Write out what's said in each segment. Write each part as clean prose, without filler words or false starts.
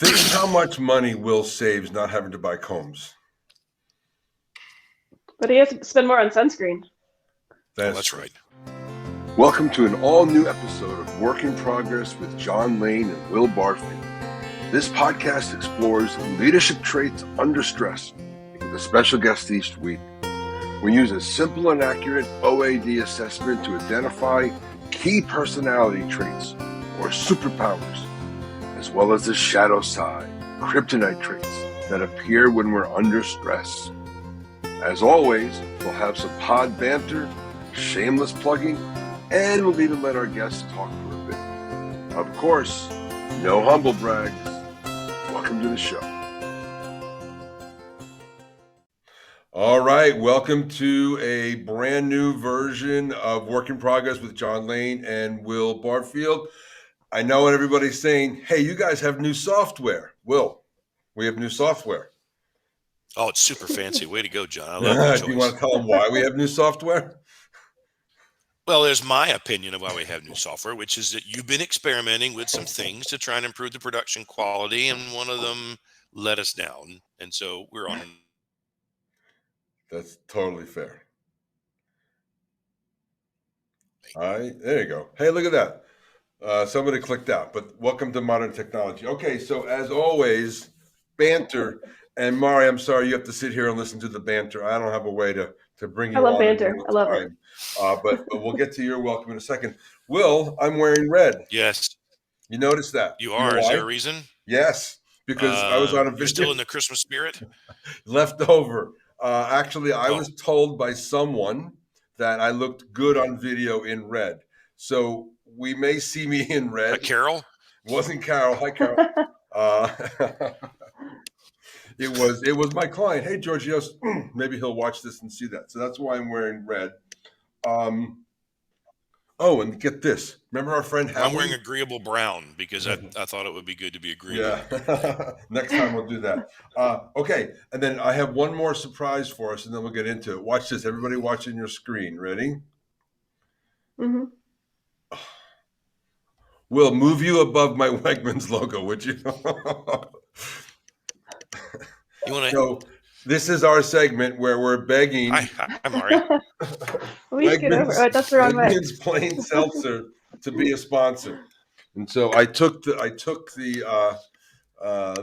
Think of how much money Will saves not having to buy combs. But he has to spend more on sunscreen. That's right. Welcome to an all-new episode of Work in Progress with John Lane and Will Barfield. This podcast explores leadership traits under stress with a special guest each week. We use a simple and accurate OAD assessment to identify key personality traits or superpowers, as well as the shadow side, kryptonite traits that appear when we're under stress. As always, we'll have some pod banter, shameless plugging, and we'll even let our guests talk for a bit. Of course, no humble brags. Welcome to the show. All right, welcome to a brand new version of Work in Progress with John Lane and Will Barfield. I know what everybody's saying. Hey, you guys have new software. Will, we have new software. Oh, it's super fancy. Way to go, John. I love the choice. Do you want to tell them why we have new software? Well, there's my opinion of why we have new software, which is that you've been experimenting with some things to try and improve the production quality, and one of them let us down. And so we're on. That's totally fair. All right, there you go. Hey, look at that. Somebody clicked out, but welcome to modern technology. Okay, so as always, banter. And Maari, I'm sorry you have to sit here and listen to the banter. I don't have a way to bring you on. I love banter. I love it. But we'll get to your welcome in a second. Will, I'm wearing red. Yes. You noticed that? You are. Is there a reason? Yes, because I was on a video. You're still in the Christmas spirit? Left over. Actually, I was told by someone that I looked good on video in red. So we may see me in red. Carol? Wasn't Carol. Hi, Carol. It was my client. Hey, Georgios, maybe he'll watch this and see that. So that's why I'm wearing red. Oh, and get this. Remember our friend Howie? I'm wearing agreeable brown because I thought it would be good to be agreeable. Yeah. Next time we'll do that. Okay. And then I have one more surprise for us, and then we'll get into it. Watch this. Everybody watching your screen. Ready? Mm-hmm. Will, move you above my Wegmans logo, would you? So this is our segment where we're begging. Hi, Maari. Wegmans, that's the wrong way. Wegmans Plain Seltzer to be a sponsor, and so I took the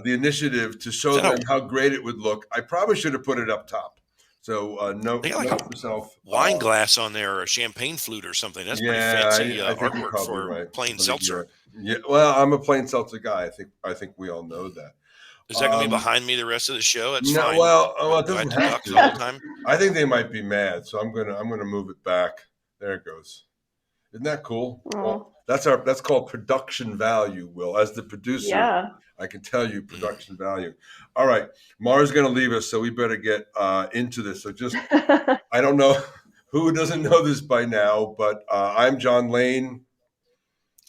initiative to show them how great it would look. I probably should have put it up top. So note yourself. Wine glass on there, or a champagne flute or something. That's pretty fancy artwork for plain seltzer. Yeah, well, I'm a plain seltzer guy. I think we all know that. Is that going to be behind me the rest of the show? It's no, fine. Well, it doesn't have to. All the time? I think they might be mad, so I'm gonna move it back. There it goes. Isn't that cool? Well, that's called production value, Will. As the producer, I can tell you production value. All right, Mara's going to leave us, so we better get into this. So just, I don't know who doesn't know this by now, but I'm John Lane.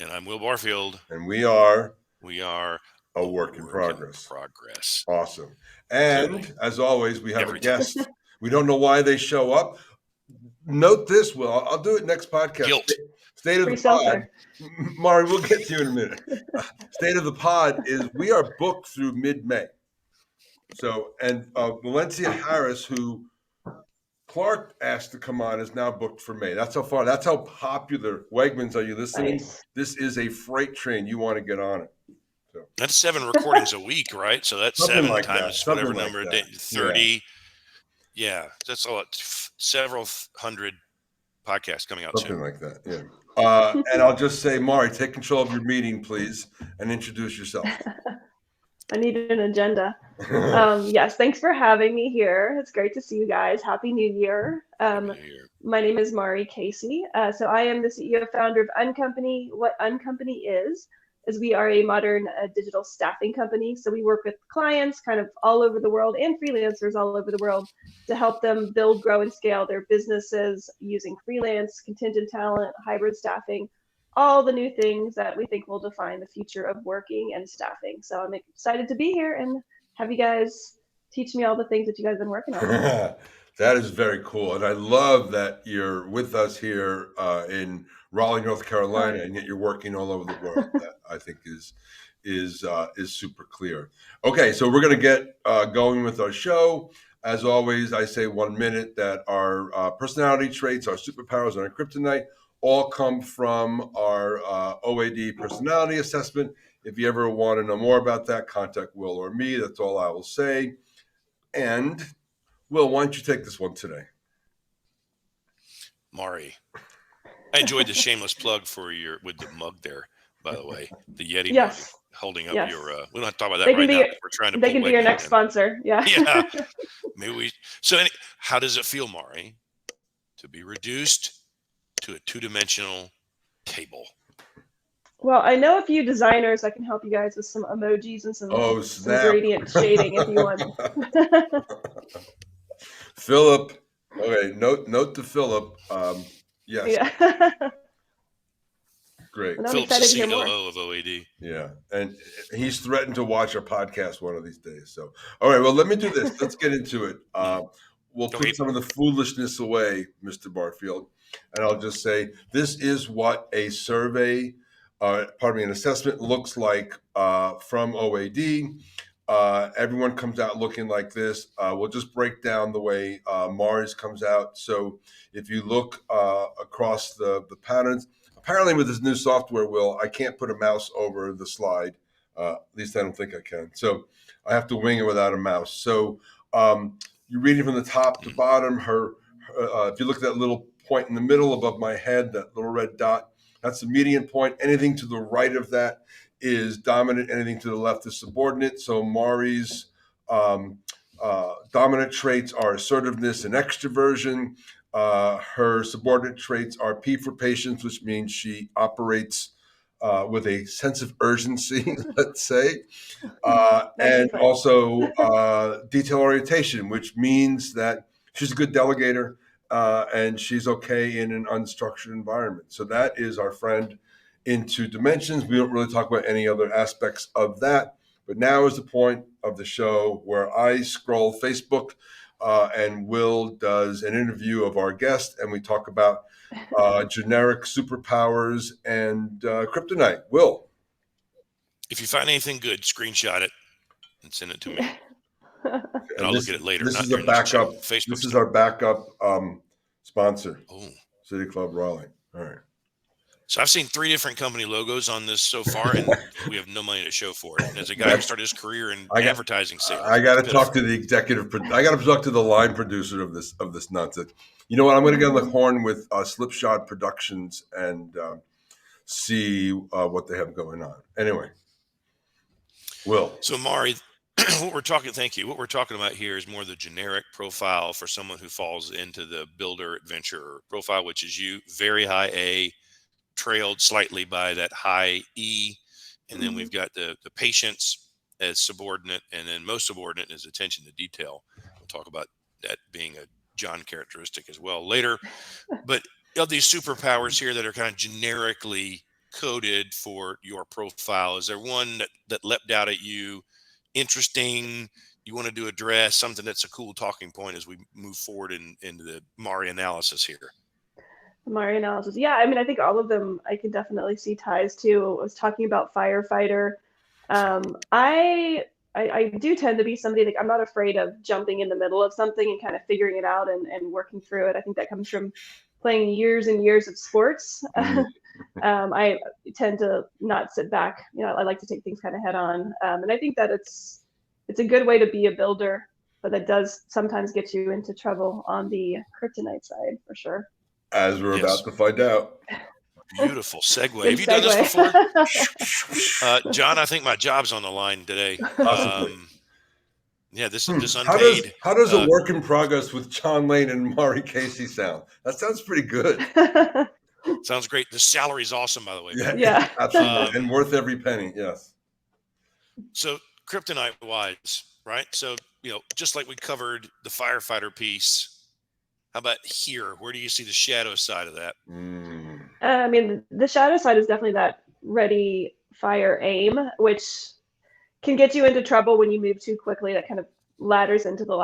And I'm Will Barfield. And we are a work in progress. Awesome. And as always, we have a guest. We don't know why they show up. Note this, Will. I'll do it next podcast. Guilt. State of the pod. Maari, we'll get to you in a minute. State of the pod is we are booked through mid-May. So, and Valencia Harris, who Clark asked to come on, is now booked for May. That's how popular. Wegmans, are you listening? Nice. This is a freight train. You want to get on it. So. That's 7 recordings a week, right? So that's something 7 like times that. whatever like number, that. 30. Yeah, that's a lot. Several hundred podcasts coming out something soon. Like that, yeah. And I'll just say, Maari, take control of your meeting, please, and introduce yourself. I need an agenda. Yes, thanks for having me here. It's great to see you guys. Happy New Year. My name is Maari Casey. So I am the CEO and founder of Uncompany. What Uncompany is we are a modern digital staffing company. So we work with clients kind of all over the world and freelancers all over the world to help them build, grow, and scale their businesses using freelance, contingent talent, hybrid staffing, all the new things that we think will define the future of working and staffing. So I'm excited to be here and have you guys teach me all the things that you guys have been working on. That is very cool. And I love that you're with us here in Raleigh, North Carolina, and yet you're working all over the world. That I think is is super clear. Okay, so we're going to get going with our show. As always, I say 1 minute that our personality traits, our superpowers, and our kryptonite all come from our OAD personality assessment. If you ever want to know more about that, contact Will or me. That's all I will say. And Will, why don't you take this one today? Maari. I enjoyed the shameless plug for with the mug there, by the way, the Yeti mug holding up your. We don't have to talk about that right now. We're trying to. They can be your next sponsor. Yeah. Yeah. Maybe we. So, how does it feel, Maari, to be reduced to a 2-dimensional table? Well, I know a few designers that can help you guys with some emojis and some gradient shading if you want. Philip. Okay, note to Philip. Yes. Yeah. Great. Philip's the COO of OAD. Yeah, and he's threatened to watch our podcast one of these days. So, all right, well, let me do this. Let's get into it. We'll put some of the foolishness away, Mr. Barfield, and I'll just say this is what a survey, an assessment looks like from OAD. Everyone comes out looking like this. We'll just break down the way Maari's comes out. So if you look across the patterns, apparently with this new software, Will, I can't put a mouse over the slide. At least I don't think I can. So I have to wing it without a mouse. So you're reading from the top to bottom. If you look at that little point in the middle above my head, that little red dot, that's the median point. Anything to the right of that is dominant. Anything to the left is subordinate. So Maari's dominant traits are assertiveness and extroversion. Her subordinate traits are P for patience, which means she operates with a sense of urgency, let's say, and also detail orientation, which means that she's a good delegator and she's okay in an unstructured environment. So that is our friend into dimensions. We don't really talk about any other aspects of that, but now is the point of the show where I scroll Facebook and Will does an interview of our guest, and we talk about generic superpowers and kryptonite. Will, if you find anything good, screenshot it and send it to me, and I'll look at it later. This is a backup. This is our backup sponsor. City Club Raleigh. All right. So I've seen 3 different company logos on this so far, and we have no money to show for it. And as a guy who started his career in advertising sales, I got to talk to the executive. I got to talk to the line producer of this nonsense. You know what? I'm going to get on the horn with Slipshod Productions and see what they have going on. Anyway, Will. So Maari, what we're talking. Thank you. What we're talking about here is more the generic profile for someone who falls into the builder adventurer profile, which is you, very high A, trailed slightly by that high E, and then we've got the patience as subordinate, and then most subordinate is attention to detail. We'll talk about that being a John characteristic as well later. But of these superpowers here that are kind of generically coded for your profile, is there one that leapt out at you, interesting, you wanted to address, something that's a cool talking point as we move forward into the Maari analysis here? Maari analysis. Yeah, I mean, I think all of them I can definitely see ties to. I was talking about Firefighter. I do tend to be somebody that I'm not afraid of jumping in the middle of something and kind of figuring it out and working through it. I think that comes from playing years and years of sports. I tend to not sit back. You know, I like to take things kind of head on. And I think that it's a good way to be a builder, but that does sometimes get you into trouble on the kryptonite side for sure. As we're about to find out. Beautiful segue. Good Have you done this before? John, I think my job's on the line today. Yeah, this is unpaid. How does a work in progress with John Lane and Maari Casey sound? That sounds pretty good. Sounds great. The salary's awesome, by the way. Yeah. Absolutely. And worth every penny, yes. So kryptonite-wise, right? So, just like we covered the firefighter piece, how about here? Where do you see the shadow side of that? I mean, the shadow side is definitely that ready, fire, aim, which can get you into trouble when you move too quickly. That kind of ladders into the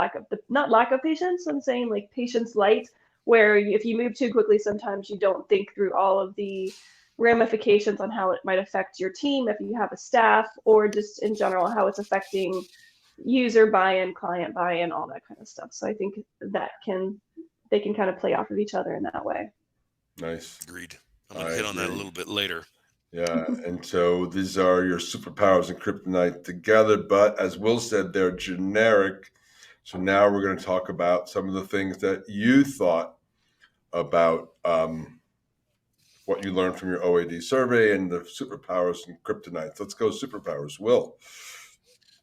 not lack of patience. I'm saying like patience light, where if you move too quickly, sometimes you don't think through all of the ramifications on how it might affect your team if you have a staff, or just in general how it's affecting user buy-in, client buy-in, all that kind of stuff. So I think that they can kind of play off of each other in that way. Nice. Agreed. I'm going to hit on that a little bit later. Yeah, and so these are your superpowers and kryptonite together, but as Will said, they're generic. So now we're going to talk about some of the things that you thought about what you learned from your OAD survey and the superpowers and kryptonite. Let's go superpowers. Will.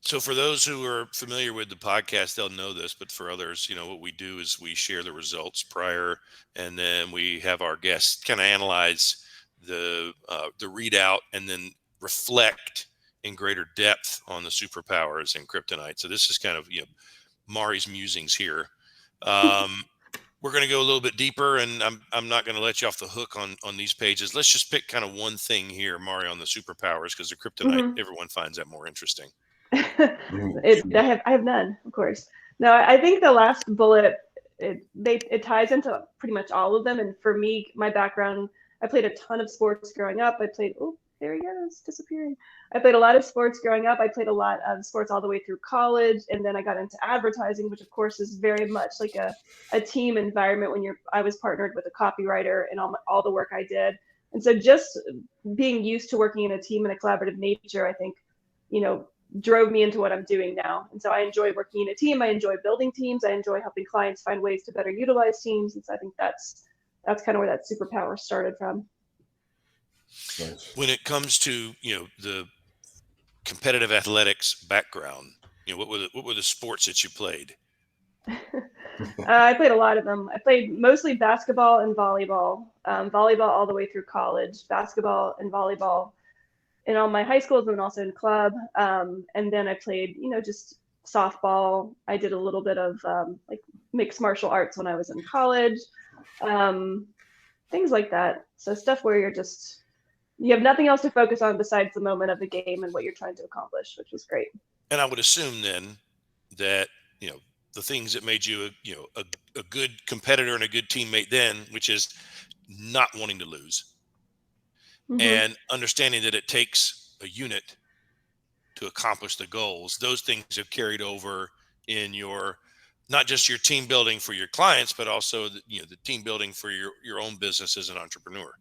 So for those who are familiar with the podcast, they'll know this, but for others, what we do is we share the results prior, and then we have our guests kind of analyze the readout and then reflect in greater depth on the superpowers and kryptonite. So this is kind of Maari's musings here. We're going to go a little bit deeper, and I'm not going to let you off the hook on these pages. Let's just pick kind of one thing here, Maari, on the superpowers, because the kryptonite, everyone finds that more interesting. I have none, of course. No, I think the last bullet, it ties into pretty much all of them. And for me, my background, I played a ton of sports growing up. There he goes, disappearing. I played a lot of sports growing up. I played a lot of sports all the way through college, and then I got into advertising, which of course is very much like a team environment when I was partnered with a copywriter and all the work I did. And so just being used to working in a team in a collaborative nature, I think, drove me into what I'm doing now. And so I enjoy working in a team. I enjoy building teams. I enjoy helping clients find ways to better utilize teams. And so I think that's kind of where that superpower started from. Nice. When it comes to, the competitive athletics background, what were the sports that you played? I played a lot of them. I played mostly basketball and volleyball, volleyball all the way through college, basketball and volleyball in all my high schools and also in club. And then I played, just softball. I did a little bit of like mixed martial arts when I was in college, things like that. So stuff where you have nothing else to focus on besides the moment of the game and what you're trying to accomplish, which was great. And I would assume then that, the things that made you a good competitor and a good teammate then, which is not wanting to lose. And understanding that it takes a unit to accomplish the goals. Those things have carried over in not just your team building for your clients, but also the team building for your own business as an entrepreneur.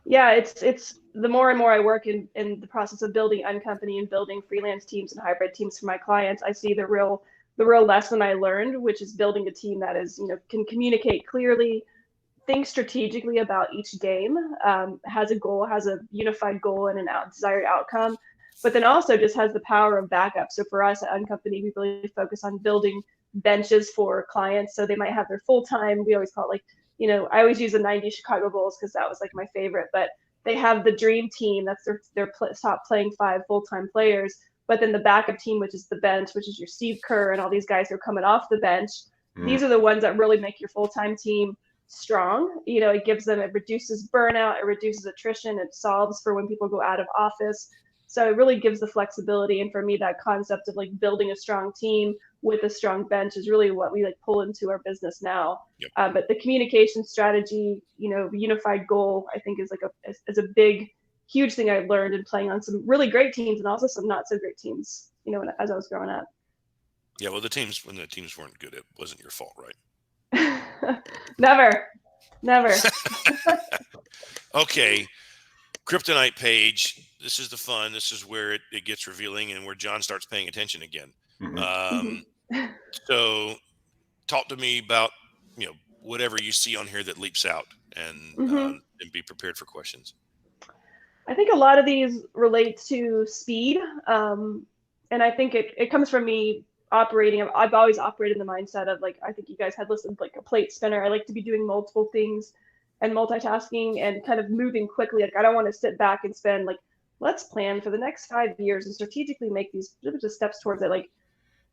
Yeah, it's the more and more I work in the process of building Uncompany and building freelance teams and hybrid teams for my clients, I see the real lesson I learned, which is building a team that is, can communicate clearly, think strategically about each game, has a goal, has a unified goal and desired outcome, but then also just has the power of backup. So for us at Uncompany, we really focus on building benches for clients. So they might have their full-time, we always call it I always use the 90s Chicago Bulls because that was like my favorite, but they have the dream team, that's their top playing 5 full-time players, but then the backup team, which is the bench, which is your Steve Kerr and all these guys who are coming off the bench. These are the ones that really make your full-time team strong. It reduces burnout, it reduces attrition, it solves for when people go out of office. So it really gives the flexibility. And for me, that concept of like building a strong team with a strong bench is really what we like pull into our business now. Yep. But the communication strategy, unified goal, I think is is a big, huge thing I learned in playing on some really great teams and also some not so great teams, as I was growing up. Yeah, well, when the teams weren't good, it wasn't your fault, right? Never. Okay. Kryptonite page. This is the fun. This is where it gets revealing and where John starts paying attention again. So talk to me about, whatever you see on here that leaps out and be prepared for questions. I think a lot of these relate to speed. And I think it comes from me operating. I've always operated in the mindset of I think you guys had listed like a plate spinner. I like to be doing multiple things and multitasking and kind of moving quickly. I don't want to sit back and spend let's plan for the next 5 years and strategically make these steps towards it.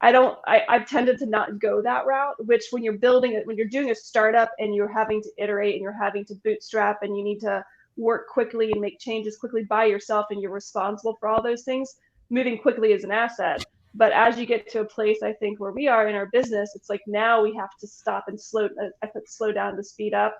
I've tended to not go that route, which when you're doing a startup and you're having to iterate and you're having to bootstrap and you need to work quickly and make changes quickly by yourself and you're responsible for all those things, moving quickly is an asset. But as you get to a place, I think, where we are in our business, it's now we have to stop and slow down to speed up.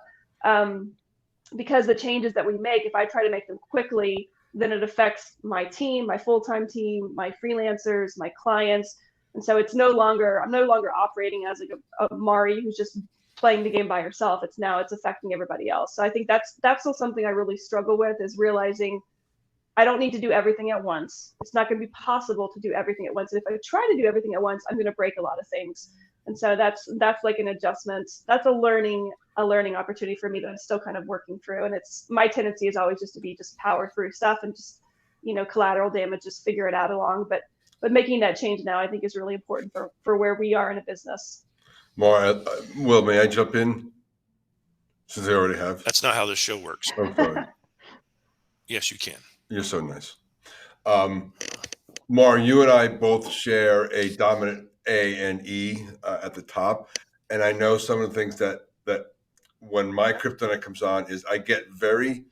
because the changes that we make, if I try to make them quickly, then it affects my team, my full-time team, my freelancers, my clients. And so I'm no longer operating as like a Maari who's just playing the game by herself. It's affecting everybody else. So I think that's still something I really struggle with, is realizing I don't need to do everything at once. It's not going to be possible to do everything at once. And if I try to do everything at once, I'm going to break a lot of things. And so that's like an adjustment. That's a learning opportunity for me that I'm still kind of working through. And it's my tendency is always just to power through stuff and just, collateral damage, just figure it out along. But making that change now, I think, is really important for where we are in a business. Maura, Will, may I jump in? Since I already have. That's not how this show works. I'm sorry. Yes, you can. You're so nice. Maura, you and I both share a dominant A and E at the top. And I know some of the things that when my kryptonite comes on is I get very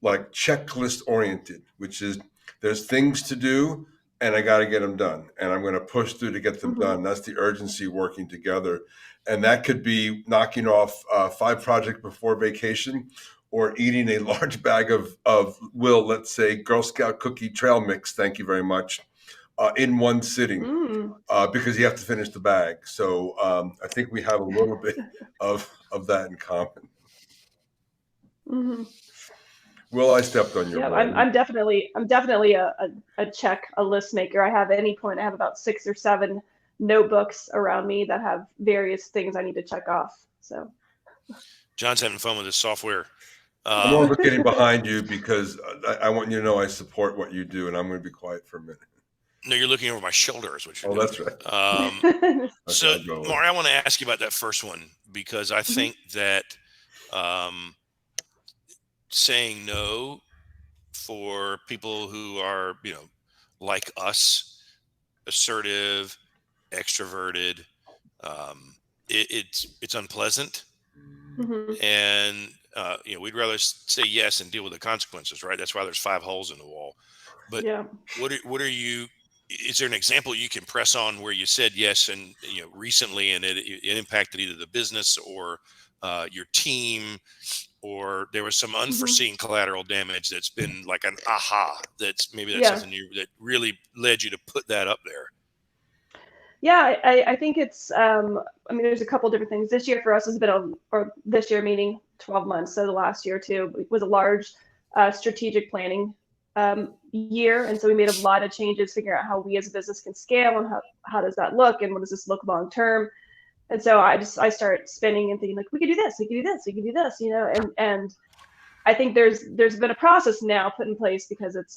like checklist oriented, which is there's things to do and I got to get them done. And I'm going to push through to get them done. That's the urgency working together. And that could be knocking off 5 projects before vacation, or eating a large bag of Will, let's say, Girl Scout cookie trail mix, thank you very much, in one sitting, because you have to finish the bag. So I think we have a little bit of that in common. Mm-hmm. Will, I stepped on your ball. I'm definitely a list maker. I have about 6 or 7 notebooks around me that have various things I need to check off. So John's having fun with his software. I'm over getting behind you because I want you to know I support what you do, and I'm going to be quiet for a minute. No, you're looking over my shoulder is what you're doing. That's right. So, Maari, I want to ask you about that first one, because I think that saying no for people who are, like us, assertive, extroverted, it's unpleasant. And we'd rather say yes and deal with the consequences, right? That's why there's 5 holes in the wall. But what are you? Is there an example you can press on where you said yes and recently, and it impacted either the business or your team, or there was some unforeseen collateral damage that's been like an aha? That's something that really led you to put that up there. Yeah, I think it's, there's a couple different things. This year for us has been this year meaning 12 months. So the last year too was a large strategic planning year. And so we made a lot of changes, figuring out how we as a business can scale and how does that look and what does this look long term. And so I start spinning and thinking like, we could do this, we could do this, we could do this, and I think there's been a process now put in place because it's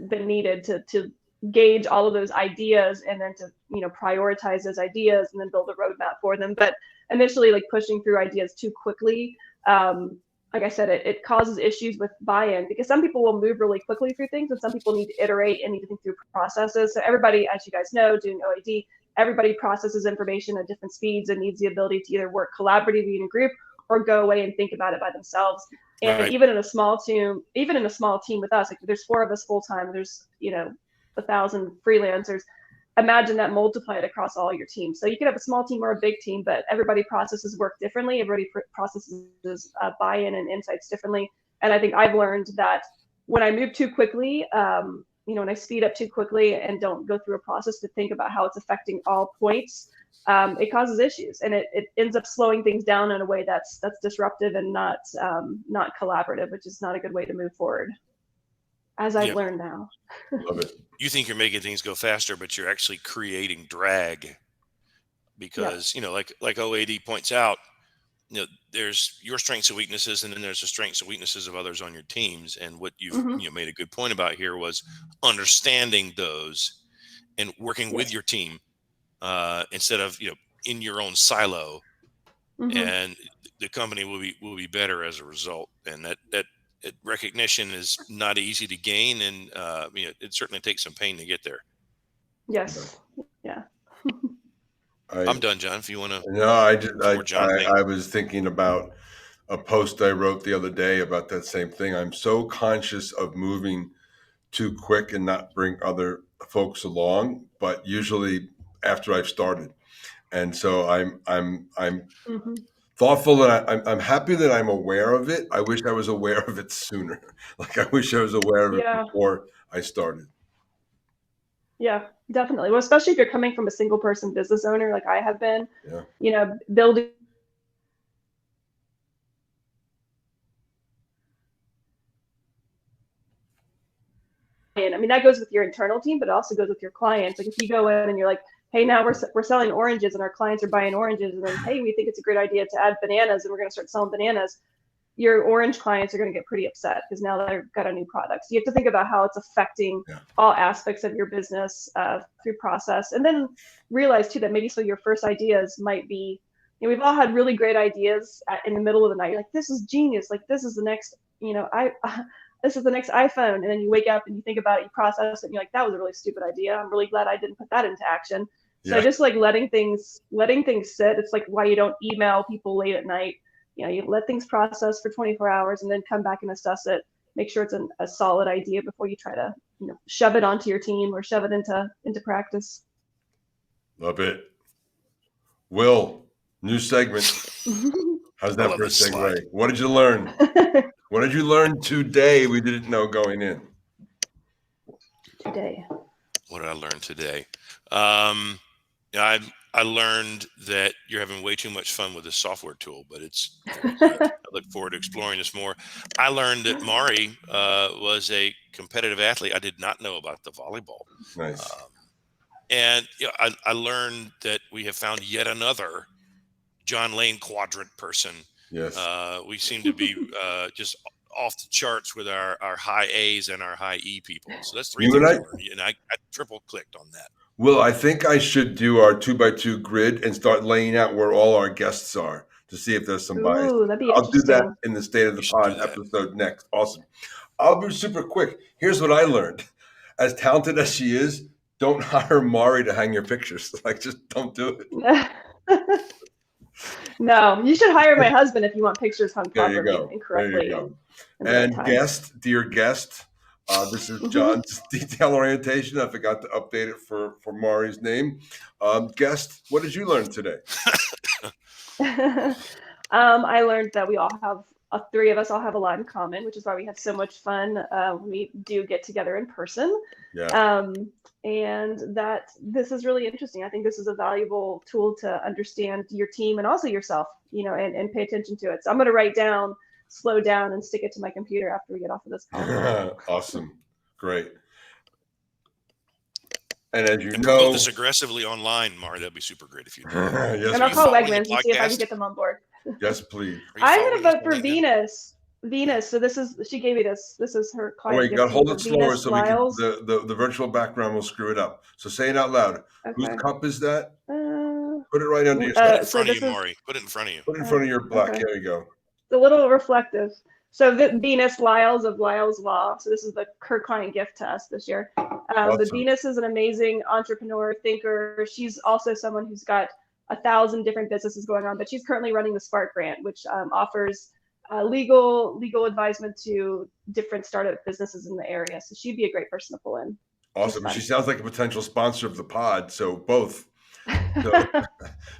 been needed to gauge all of those ideas and then to prioritize those ideas and then build a roadmap for them. But initially, like pushing through ideas too quickly, like I said, it causes issues with buy-in, because some people will move really quickly through things and some people need to iterate and need to think through processes. So everybody, as you guys know, doing OAD, everybody processes information at different speeds and needs the ability to either work collaboratively in a group or go away and think about it by themselves. And even in a small team with us, like there's 4 of us full-time, there's 1,000 freelancers. Imagine that multiplied across all your teams. So you could have a small team or a big team, but everybody processes work differently. Everybody processes buy-in and insights differently. And I think I've learned that when I move too quickly, when I speed up too quickly and don't go through a process to think about how it's affecting all points, it causes issues, and it ends up slowing things down in a way that's disruptive and not collaborative, which is not a good way to move forward, as I've learned now. Love it. You think you're making things go faster, but you're actually creating drag, because like OAD points out, there's your strengths and weaknesses, and then there's the strengths and weaknesses of others on your teams. And what you've made a good point about here was understanding those and working with your team instead of in your own silo, and the company will be better as a result. And that recognition is not easy to gain, and it certainly takes some pain to get there. Yes. Yeah. I'm done, John. If you want to. No, I was thinking about a post I wrote the other day about that same thing. I'm so conscious of moving too quick and not bring other folks along, but usually after I've started. And so I'm thoughtful, and I'm happy that I'm aware of it. I wish I was aware of it sooner. Like I wish I was aware of it Yeah. before I started. Yeah, definitely. Well, especially if you're coming from a single person business owner like I have been, Yeah. Building. I mean, that goes with your internal team, but it also goes with your clients. Like if you go in and you're like, hey, now we're selling oranges and our clients are buying oranges, and then, hey, we think it's a great idea to add bananas and we're going to start selling bananas. Your orange clients are going to get pretty upset because now they've got a new product. So you have to think about how it's affecting all aspects of your business through process. And then realize too that maybe some of your first ideas might be, we've all had really great ideas in the middle of the night. You're like, this is genius. Like this is the next, this is the next iPhone. And then you wake up and you think about it, you process it, and you're like, that was a really stupid idea. I'm really glad I didn't put that into action. So just like letting things sit. It's like why you don't email people late at night. You let things process for 24 hours and then come back and assess it. Make sure it's a solid idea before you try to, shove it onto your team or shove it into practice. Love it. Will, new segment. How's that for a segue? What did you learn? What did you learn today we didn't know going in? Today. What did I learn today? I learned that you're having way too much fun with this software tool, but it's very neat. I look forward to exploring this more. I learned that Maari was a competitive athlete. I did not know about the volleyball. Nice. And I learned that we have found yet another John Lane quadrant person. Yes. We seem to be just off the charts with our high A's and our high E people. So that's three things I learned, and I triple clicked on that. Well, I think I should do our 2x2 grid and start laying out where all our guests are to see if there's some bias. That'd be I'll do that interesting. in the State of the Pod episode next. Awesome. I'll be super quick. Here's what I learned. As talented as she is, don't hire Maari to hang your pictures. Like, just don't do it. No, you should hire my husband if you want pictures hung properly and correctly. There you go. And dear guest, this is John's detail orientation. I forgot to update it for Maari's name. Guest, what did you learn today? I learned that we all have, three of us all have a lot in common, which is why we have so much fun. We do get together in person. Yeah. And that this is really interesting. I think this is a valuable tool to understand your team and also yourself, and pay attention to it. So I'm going to write down, slow down, and stick it to my computer after we get off of this call. Awesome. Great. And as you know, promote this aggressively online, Maari. That'd be super great if you do. Yes, and I'll call Wegmans and see if I can get them on board. Yes, please. I'm going to vote for Venus. Venus. So she gave me this. This is her client. Wait, you got to hold it slower so Liles. we can, the virtual background will screw it up. So say it out loud. Okay. Whose cup is that? Put it right under your Put it in front of you, Maari. Put it in front of you. Put it in front of your black. Okay. There you go. It's a little reflective. So Venus Liles of Liles Law. So this is her client gift to us this year. Awesome. But Venus is an amazing entrepreneur, thinker. She's also someone who's got 1,000 different businesses going on, but she's currently running the Spark Grant, which offers legal advisement to different startup businesses in the area. So she'd be a great person to pull in. Awesome. She sounds like a potential sponsor of the pod. So both.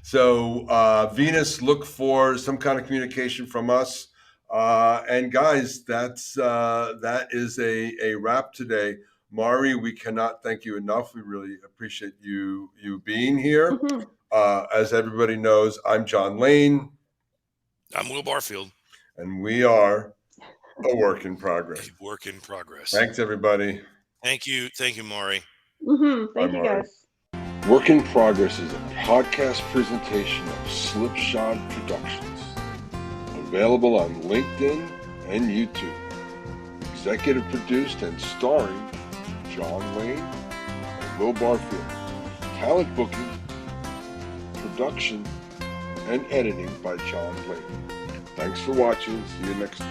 So Venus, look for some kind of communication from us. And guys, that is a wrap today. Maari, we cannot thank you enough. We really appreciate you being here. As everybody knows, I'm John Lane. I'm Will Barfield. And we are a work in progress. A work in progress. Thanks, everybody. Thank you, Maari. Thank you, guys. Work in Progress is a podcast presentation of Slipshod Productions. Available on LinkedIn and YouTube. Executive produced and starring John Lane and Will Barfield. Talent booking, production, and editing by John Lane. Thanks for watching. See you next week.